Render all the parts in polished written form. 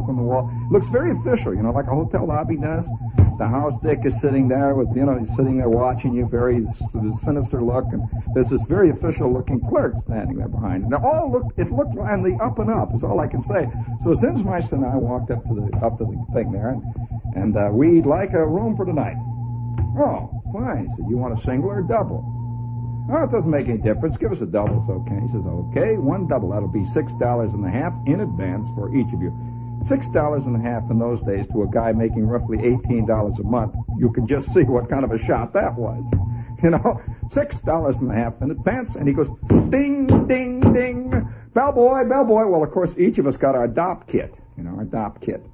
decals on the wall. Looks very official, you know, like a hotel lobby does. The house dick is sitting there with, you know, he's sitting there watching you, very sinister look, and there's this very official-looking clerk standing there behind. And it looked on the up and up, is all I can say. So Zinsmeister and I walked up to the thing there, and we'd like a room for tonight. Oh, fine. He said, you want a single or a double? Oh, it doesn't make any difference. Give us a double. It's okay. He says, okay, one double. That'll be $6.50 in advance for each of you. $6.50 in those days to a guy making roughly $18 a month. You can just see what kind of a shot that was. You know, $6.50 in advance. And he goes, ding, ding, ding. Bellboy, bellboy. Well, of course, each of us got our adopt kit. You know, our adopt kit.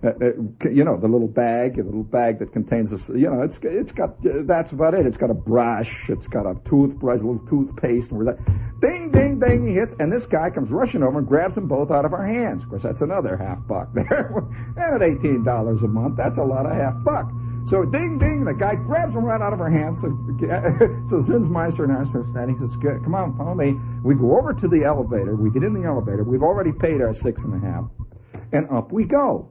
You know, the little bag that contains this, you know, it's got, that's about it. It's got a brush, it's got a toothbrush, a little toothpaste, and that. Ding, ding, ding, he hits, and this guy comes rushing over and grabs them both out of our hands. Of course, that's another $half there. And at $18 a month, that's a lot of $half. So ding, ding, the guy grabs them right out of our hands. So Zinsmeister and I start standing. He says, come on, follow me. We go over to the elevator. We get in the elevator. We've already paid our $6.50. And up we go.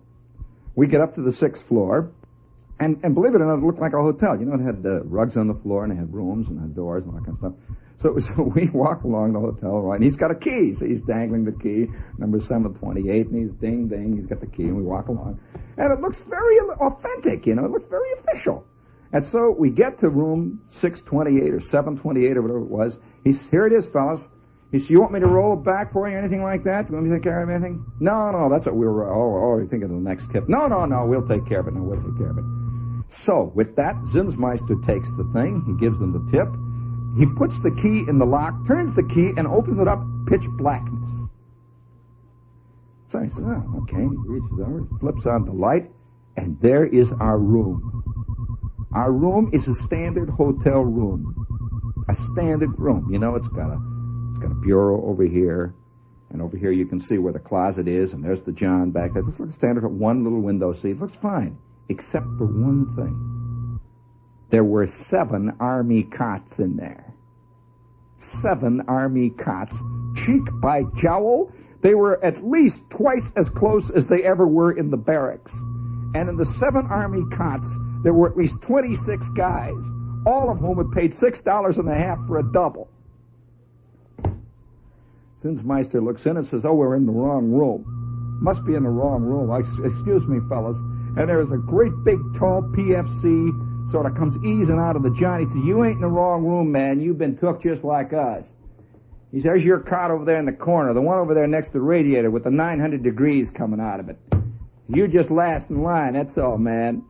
We get up to the 6th floor, and believe it or not, it looked like a hotel. You know, it had rugs on the floor, and it had rooms, and had doors, and all that kind of stuff. So we walk along the hotel, right, and he's got a key. So he's dangling the key, number 728, and he's ding, ding, he's got the key, and we walk along. And it looks very authentic, you know, it looks very official. And so we get to room 628 or 728 or whatever it was. Here it is, fellas. He said, you want me to roll it back for you or anything like that? You want me to take care of anything? No, that's what we were already thinking of the next tip. No, we'll take care of it. No, we'll take care of it. So, with that, Zinsmeister takes the thing. He gives them the tip. He puts the key in the lock, turns the key, and opens it up, pitch blackness. So he said, oh, okay. He reaches over, flips on the light, and there is our room. Our room is a standard hotel room. A standard room. You know, it's got a bureau over here, and over here you can see where the closet is, and there's the John back there. This looks standard, one little window seat. It looks fine, except for one thing. There were 7 Army cots in there. 7 Army cots. Cheek by jowl, they were at least twice as close as they ever were in the barracks. And in the 7 Army cots, there were at least 26 guys, all of whom had paid $6.50 for a double. Zinsmeister looks in and says, oh, we're in the wrong room. Must be in the wrong room. Excuse me, fellas. And there's a great big tall PFC sort of comes easing out of the John. He says, you ain't in the wrong room, man. You've been took just like us. He says, there's your cot over there in the corner, the one over there next to the radiator with the 900 degrees coming out of it. You just last in line, that's all, man.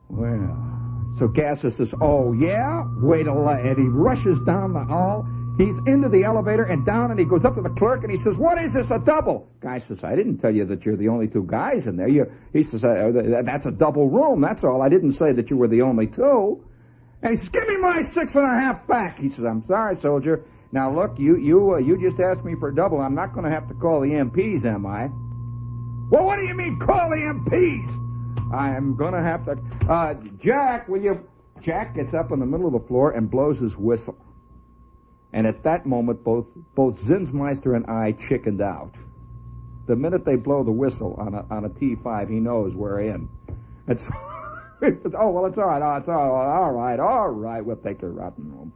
Well, so Gasser says, oh, yeah? Wait a minute. And he rushes down the hall. He's into the elevator and down, and he goes up to the clerk, and he says, what is this, a double? Guy says, I didn't tell you that you're the only 2 guys in there. He says, that's a double room, that's all. I didn't say that you were the only 2. And he says, give me my $6.50 back. He says, I'm sorry, soldier. Now, look, you just asked me for a double. I'm not going to have to call the MPs, am I? Well, what do you mean, call the MPs? I am going to have to... Jack, will you... Jack gets up in the middle of the floor and blows his whistle. And at that moment, both Zinsmeister and I chickened out. The minute they blow the whistle on a T5, he knows we're in. And so, oh, well, it's all right. Oh, it's all right. We'll take the rotten room.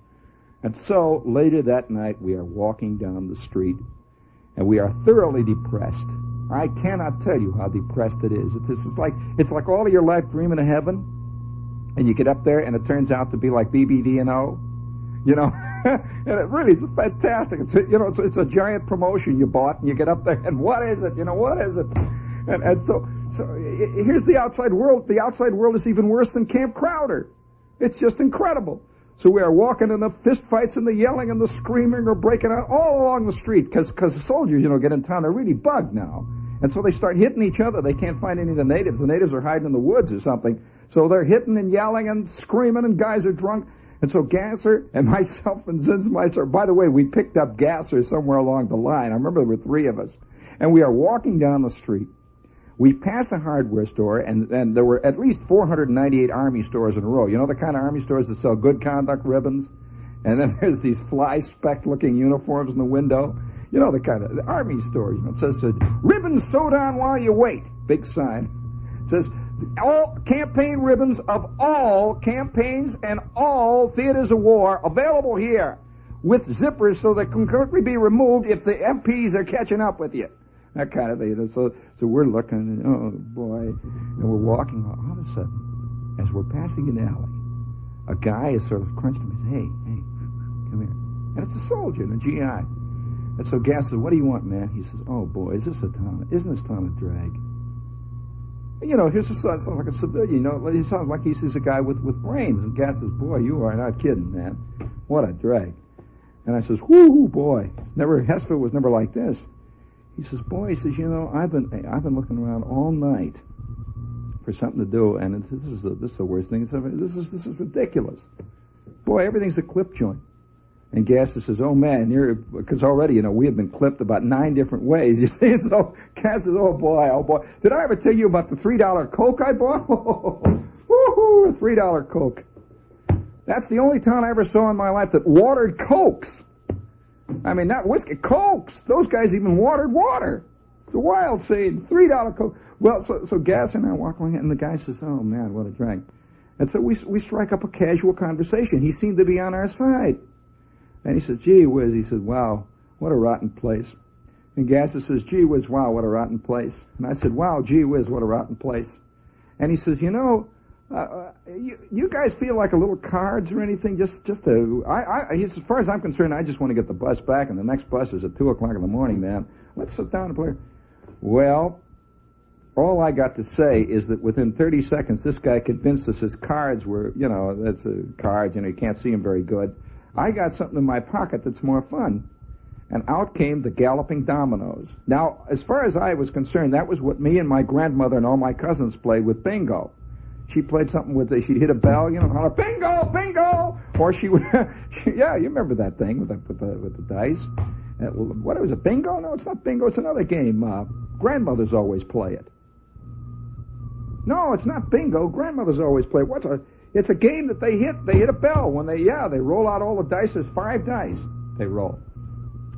And so, later that night, we are walking down the street, and we are thoroughly depressed. I cannot tell you how depressed it is. It's like all of your life dreaming of heaven, and you get up there, and it turns out to be like BBD&O, you know. And it really is fantastic. It's a giant promotion you bought, and you get up there, and what is it? What is it? And so here's the outside world. The outside world is even worse than Camp Crowder. It's just incredible. So we are walking, and the fist fights and the yelling and the screaming are breaking out all along the street because the soldiers, get in town. They're really bugged now. And so they start hitting each other. They can't find any of the natives. The natives are hiding in the woods or something. So they're hitting and yelling and screaming, and guys are drunk. And so Gasser and myself and Zinsmeister, by the way, we picked up Gasser somewhere along the line. I remember there were 3 of us. And we are walking down the street. We pass a hardware store, and there were at least 498 Army stores in a row. You know the kind of Army stores that sell good conduct ribbons? And then there's these fly-specked looking uniforms in the window. You know, the Army story. It says, ribbons sewed on while you wait. Big sign. It says, all campaign ribbons of all campaigns and all theaters of war available here with zippers so they can quickly be removed if the MPs are catching up with you. That kind of thing. So we're looking, oh boy, and we're walking. All of a sudden, as we're passing an alley, a guy is sort of crunched him and says, hey, come here. And it's a soldier, a GI. And so Gas says, what do you want, man? He says, oh boy, isn't this town a drag? You know, here's sounds like a civilian, you know, he sounds like he's a guy with brains. And Gas says, boy, you are not kidding, man. What a drag. And I says, whoo, boy, Hesper was never like this. He says, boy, he says, you know, I've been looking around all night for something to do, and this is the worst thing. This is ridiculous. Boy, everything's a clip joint. And Gas says, oh man, because already, you know, we have been clipped about 9 different ways, you see. And so Gas says, oh boy. Did I ever tell you about the $3 Coke I bought? Woohoo, a $3 Coke. That's the only town I ever saw in my life that watered Cokes. I mean, not whiskey, Cokes. Those guys even watered water. It's a wild scene. $3 Coke. Well, so Gas and I walk along, and the guy says, oh man, what a drag. And so we strike up a casual conversation. He seemed to be on our side. And he says, gee whiz. He says, wow, what a rotten place. And Gas says, gee whiz, wow, what a rotten place. And I said, wow, gee whiz, what a rotten place. And he says, you know, you guys feel like a little cards or anything? He says, as far as I'm concerned, I just want to get the bus back, and the next bus is at 2 o'clock in the morning, man. Let's sit down and play. Well, all I got to say is that within 30 seconds, this guy convinced us his cards were, you know, that's cards, you know, you can't see them very good. I got something in my pocket that's more fun. And out came the galloping dominoes. Now, as far as I was concerned, that was what me and my grandmother and all my cousins played with bingo. She played something she'd hit a bell, you know, holler, bingo, bingo! Or she would, yeah, you remember that thing with the dice. What was it, bingo? No, it's not bingo, it's another game. Grandmothers always play it. No, it's not bingo, grandmothers always play it. It's a game that they hit a bell when they roll out all the dice. There's 5 dice they roll.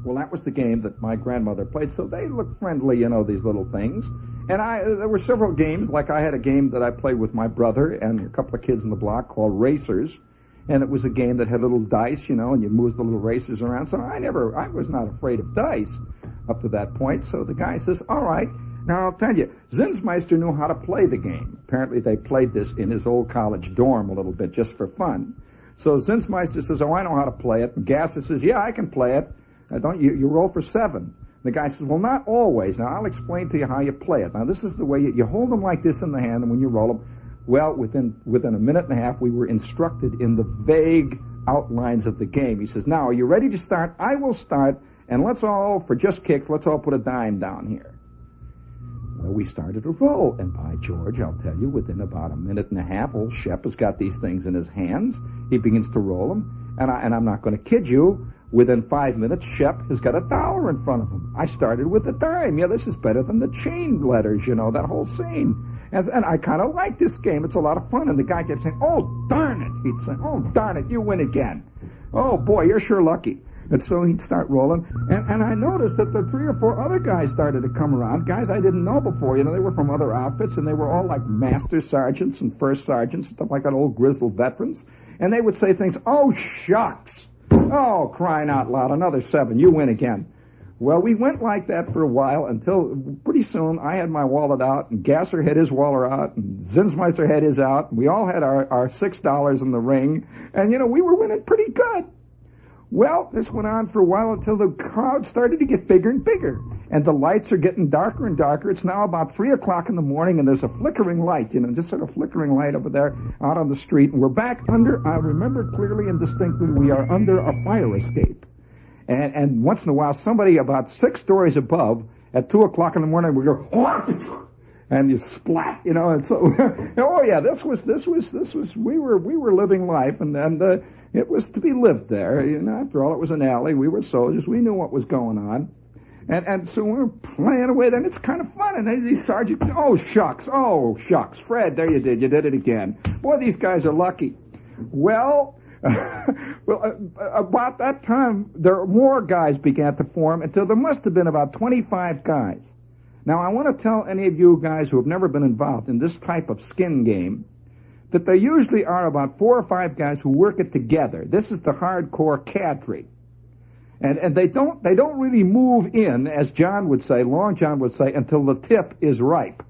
Well, that was the game that my grandmother played, so they looked friendly, you know, these little things. And there were several games, like I had a game that I played with my brother and a couple of kids in the block called Racers. And it was a game that had little dice, you know, and you move the little racers around. So I was not afraid of dice up to that point. So the guy says, all right, now I'll tell you, Zinsmeister knew how to play the game. Apparently they played this in his old college dorm a little bit just for fun. So Zinsmeister says, oh, I know how to play it. And Gasser says, yeah, I can play it. You roll for 7. The guy says, well, not always. Now, I'll explain to you how you play it. Now, this is the way you hold them like this in the hand, and when you roll them, well, within a minute and a half, we were instructed in the vague outlines of the game. He says, now, are you ready to start? I will start, and for just kicks, let's all put a dime down here. Well, we started to roll, and by George, I'll tell you, within about a minute and a half, old Shep has got these things in his hands. He begins to roll them, and I'm not going to kid you. Within 5 minutes, Shep has got $1 in front of him. I started with a dime. Yeah, this is better than the chain letters, you know, that whole scene. And I kind of like this game. It's a lot of fun. And the guy kept saying, oh, darn it. He'd say, oh, darn it, you win again. Oh, boy, you're sure lucky. And so he'd start rolling. And I noticed that the 3 or 4 other guys started to come around, guys I didn't know before. You know, they were from other outfits, and they were all like master sergeants and first sergeants, stuff like that, old grizzled veterans. And they would say things, oh, shucks. Oh, crying out loud, another 7, you win again. Well, we went like that for a while until pretty soon I had my wallet out, and Gasser had his wallet out, and Zinsmeister had his out, and we all had our $6 in the ring, and, you know, we were winning pretty good. Well, this went on for a while until the crowd started to get bigger and bigger, and the lights are getting darker and darker. It's now about 3 o'clock in the morning, and there's a flickering light, you know, just sort of flickering light over there out on the street, and we're back under, I remember clearly and distinctly, we are under a fire escape. And once in a while, somebody about 6 stories above, at 2 o'clock in the morning, we go, and you splat, you know, and so, oh yeah, we were living life, and it was to be lived there. You know, after all, it was an alley. We were soldiers. We knew what was going on. And so we were playing away. Then it's kind of fun. And then these sergeants, oh, shucks. Fred, there you did it again. Boy, these guys are lucky. Well, Well, about that time, more guys began to form until there must have been about 25 guys. Now, I want to tell any of you guys who have never been involved in this type of skin game that there usually are about 4 or 5 guys who work it together. This is the hardcore cadre. And they don't really move in, as John would say, Long John would say, until the tip is ripe.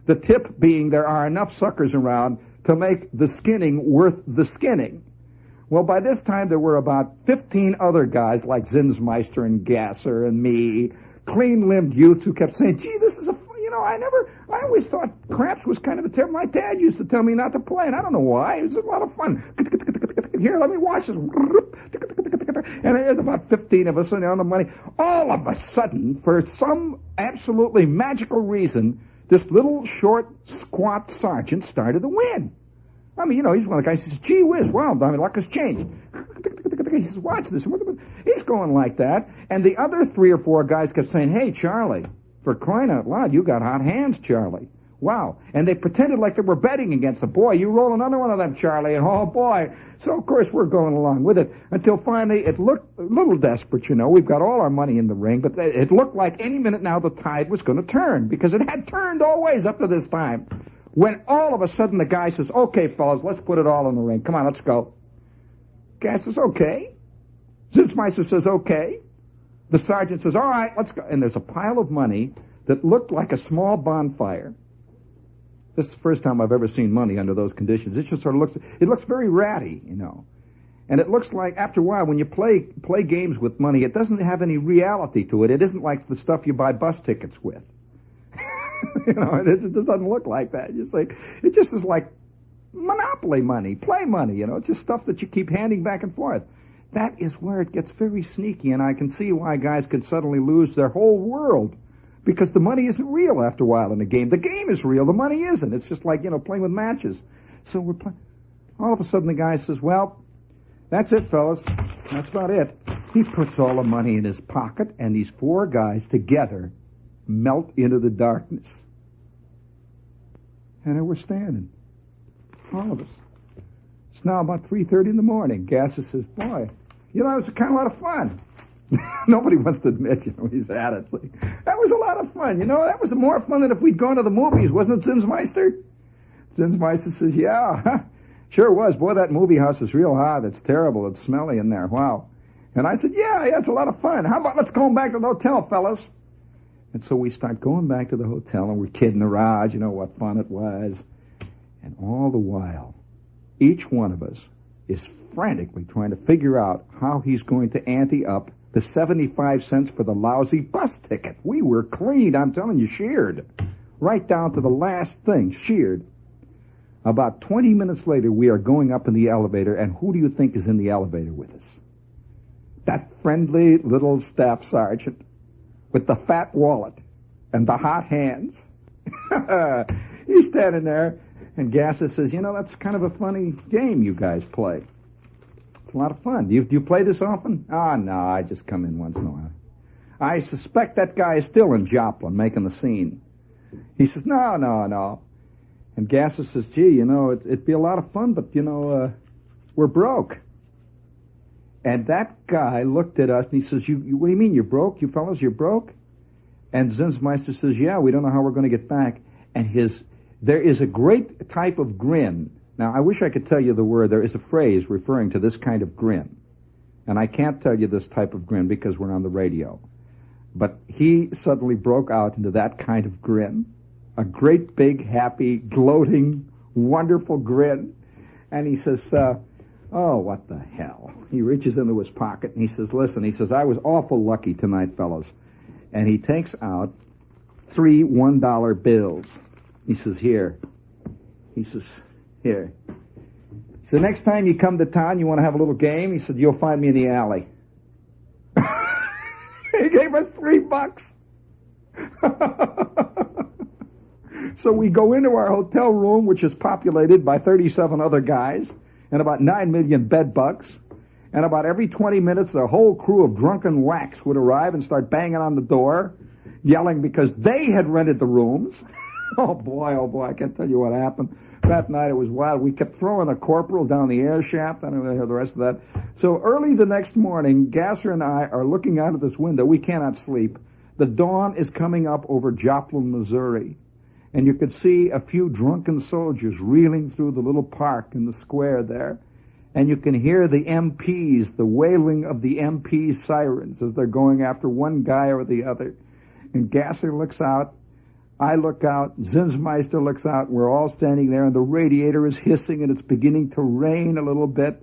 The tip being there are enough suckers around to make the skinning worth the skinning. Well, by this time there were about 15 other guys like Zinsmeister and Gasser and me, clean-limbed youths who kept saying, gee, this is I always thought craps was kind of a terrible. My dad used to tell me not to play, and I don't know why. It was a lot of fun. Here, let me watch this. And there's about 15 of us on the money. All of a sudden, for some absolutely magical reason, this little short, squat sergeant started to win. I mean, he's one of the guys who says, gee whiz, wow, luck has changed. He says, watch this. He's going like that. And the other 3 or 4 guys kept saying, hey, Charlie, for crying out loud, you got hot hands, Charlie. Wow. And they pretended like they were betting against him. Boy, you roll another one of them, Charlie. And oh, boy. So, of course, we're going along with it until finally it looked a little desperate, We've got all our money in the ring, but it looked like any minute now the tide was going to turn because it had turned always up to this time. When all of a sudden the guy says, okay, fellas, let's put it all in the ring. Come on, let's go. Guy says, okay. Zinsmeister says, okay. The sergeant says, all right, let's go. And there's a pile of money that looked like a small bonfire. This is the first time I've ever seen money under those conditions. It just sort of looks very ratty, And it looks like, after a while, when you play games with money, it doesn't have any reality to it. It isn't like the stuff you buy bus tickets with. It doesn't look like that. It just is like monopoly money, play money, It's just stuff that you keep handing back and forth. That is where it gets very sneaky, and I can see why guys could suddenly lose their whole world. Because the money isn't real after a while in the game. The game is real, the money isn't. It's just like, playing with matches. So we're playing. All of a sudden the guy says, well, that's it, fellas. That's about it. He puts all the money in his pocket, and these 4 guys together melt into the darkness. And there we're standing. All of us. It's now about 3:30 in the morning. Gasser says, boy, it was kind of a lot of fun. Nobody wants to admit, he's at it. That was a lot of fun. That was more fun than if we'd gone to the movies, wasn't it, Zinsmeister? Zinsmeister says, yeah, sure was. Boy, that movie house is real hot. It's terrible. It's smelly in there. Wow. And I said, yeah, it's a lot of fun. How about let's go back to the hotel, fellas? And so we start going back to the hotel, and we're kidding around, what fun it was. And all the while, each one of us is frantically trying to figure out how he's going to ante up the 75 cents for the lousy bus ticket. We were cleaned, I'm telling you, sheared. Right down to the last thing, sheared. About 20 minutes later, we are going up in the elevator, and who do you think is in the elevator with us? That friendly little staff sergeant with the fat wallet and the hot hands. He's standing there, and Gasser says, that's kind of a funny game you guys play. It's a lot of fun. Do you play this often? Oh, no, I just come in once in a while. I suspect that guy is still in Joplin making the scene. He says, no. And Gasser says, gee, it'd be a lot of fun, but, we're broke. And that guy looked at us and he says, you what do you mean you're broke? You fellas, you're broke? And Zinsmeister says, yeah, we don't know how we're going to get back. And there is a great type of grin. Now, I wish I could tell you the word. There is a phrase referring to this kind of grin. And I can't tell you this type of grin because we're on the radio. But he suddenly broke out into that kind of grin. A great, big, happy, gloating, wonderful grin. And he says, oh, what the hell. He reaches into his pocket and he says, listen, I was awful lucky tonight, fellas. And he takes out 3 $1 bills. He says, here. He says, here. So next time you come to town, you want to have a little game? He said, you'll find me in the alley. He gave us $3. So we go into our hotel room, which is populated by 37 other guys, and about 9 million bed bugs. And about every 20 minutes, the whole crew of drunken whacks would arrive and start banging on the door, yelling because they had rented the rooms. Oh boy, I can't tell you what happened. That night it was wild. We kept throwing a corporal down the air shaft. I don't know the rest of that. So early the next morning, Gasser and I are looking out of this window. We cannot sleep. The dawn is coming up over Joplin, Missouri. And you could see a few drunken soldiers reeling through the little park in the square there. And you can hear the MPs, the wailing of the MP sirens as they're going after one guy or the other. And Gasser looks out. I look out. Zinsmeister looks out. We're all standing there, and the radiator is hissing, and it's beginning to rain a little bit.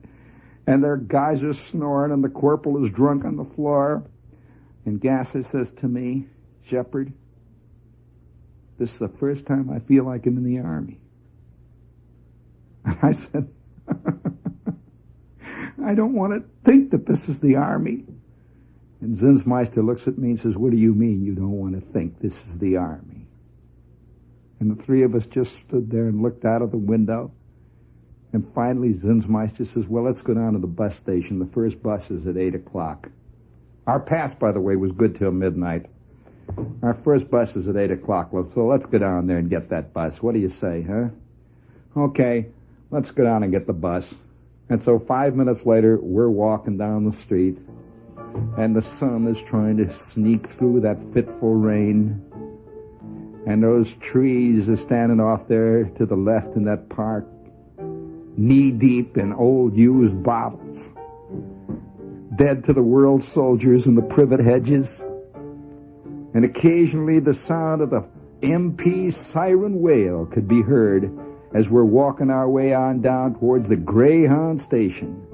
And their guys are snoring, and the corporal is drunk on the floor. And Gasser says to me, Shepherd, this is the first time I feel like I'm in the Army. And I said, I don't want to think that this is the Army. And Zinsmeister looks at me and says, what do you mean you don't want to think this is the Army? And the three of us just stood there and looked out of the window. And finally Zinsmeister says, well, let's go down to the bus station. The first bus is at 8 o'clock. Our pass, by the way, was good till midnight. Our first bus is at 8 o'clock. So let's go down there and get that bus. What do you say, huh? Okay, let's go down and get the bus. And so 5 minutes later, we're walking down the street. And the sun is trying to sneak through that fitful rain. And those trees are standing off there to the left in that park, knee-deep in old used bottles, dead to the world soldiers in the privet hedges. And occasionally the sound of the MP siren wail could be heard as we're walking our way on down towards the Greyhound station,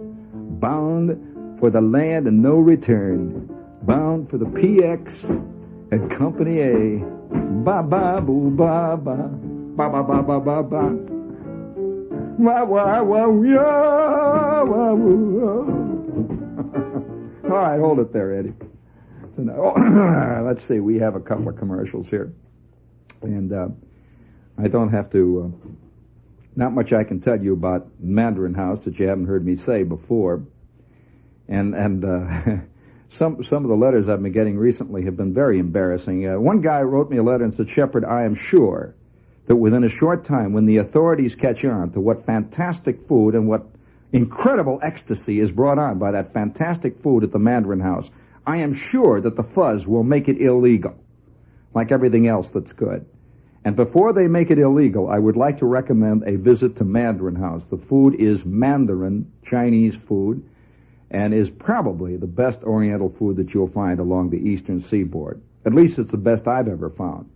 bound for the land of no return, bound for the PX and Company A. Ba-ba-boo-ba-ba, ba-ba-ba-ba-ba-ba. All right, hold it there, Eddie. So now, let's see, we have a couple of commercials here. And I don't have to, not much I can tell you about Mandarin House that you haven't heard me say before. And some of the letters I've been getting recently have been very embarrassing. One guy wrote me a letter and said, Shepherd, I am sure that within a short time, when the authorities catch on to what fantastic food and what incredible ecstasy is brought on by that fantastic food at the Mandarin House, I am sure that the fuzz will make it illegal, like everything else that's good. And before they make it illegal, I would like to recommend a visit to Mandarin House. The food is Mandarin Chinese food, and is probably the best Oriental food that you'll find along the eastern seaboard. At least it's the best I've ever found.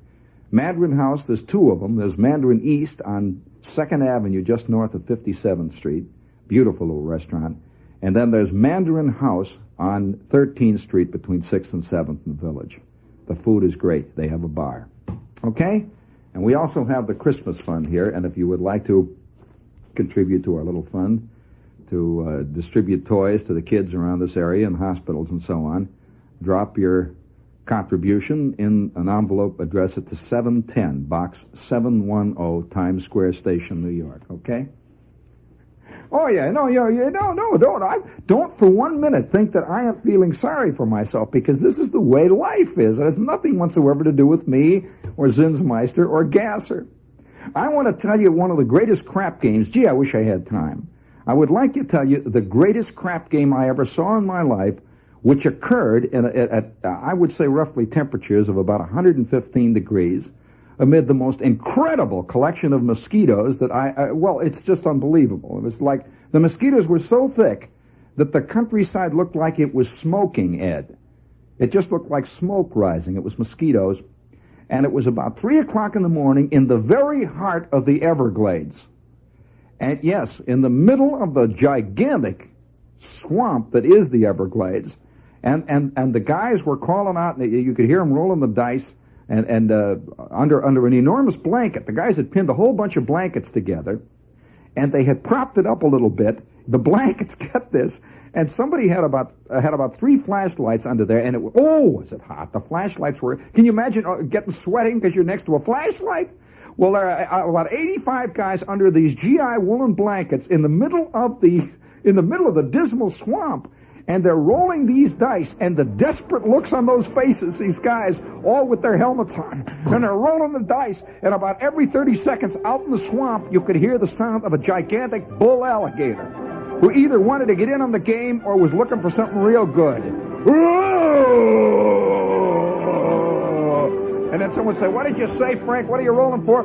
Mandarin House, there's two of them. There's Mandarin East on 2nd Avenue, just north of 57th Street. Beautiful little restaurant. And then there's Mandarin House on 13th Street between 6th and 7th in the Village. The food is great. They have a bar. Okay? And we also have the Christmas fund here, and if you would like to contribute to our little fund, to distribute toys to the kids around this area and hospitals and so on, drop your contribution in an envelope addressed to 710, Box 710, Times Square Station, New York, okay? Oh, yeah, no, don't for 1 minute think that I am feeling sorry for myself, because this is the way life is. It has nothing whatsoever to do with me or Zinsmeister or Gasser. I want to tell you one of the greatest crap games. Gee, I wish I had time. I would like to tell you the greatest crap game I ever saw in my life, which occurred at I would say roughly temperatures of about 115 degrees, amid the most incredible collection of mosquitoes that well, it's just unbelievable. It was like the mosquitoes were so thick that the countryside looked like it was smoking, Ed. It just looked like smoke rising. It was mosquitoes. And it was about 3 o'clock in the morning in the very heart of the Everglades. And yes, in the middle of the gigantic swamp that is the Everglades. And the guys were calling out, and you could hear them rolling the dice, and under an enormous blanket. The guys had pinned a whole bunch of blankets together, and they had propped it up a little bit. The blankets, get this, and somebody had about 3 flashlights under there, and was it hot? The flashlights were, can you imagine getting sweating because you're next to a flashlight? Well, there are about 85 guys under these GI woolen blankets in the middle of the dismal swamp. And they're rolling these dice, and the desperate looks on those faces, these guys, all with their helmets on, and they're rolling the dice, and about every 30 seconds out in the swamp, you could hear the sound of a gigantic bull alligator, who either wanted to get in on the game or was looking for something real good. And then someone would say, "What did you say, Frank? What are you rolling for?"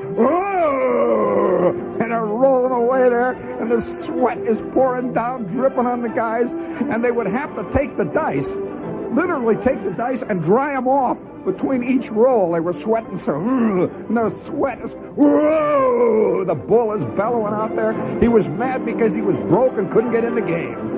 And they're rolling away there, and the sweat is pouring down, dripping on the guys, and they would have to take the dice, literally take the dice and dry them off between each roll. They were sweating so, and the sweat is, the bull is bellowing out there. He was mad because he was broke and couldn't get in the game.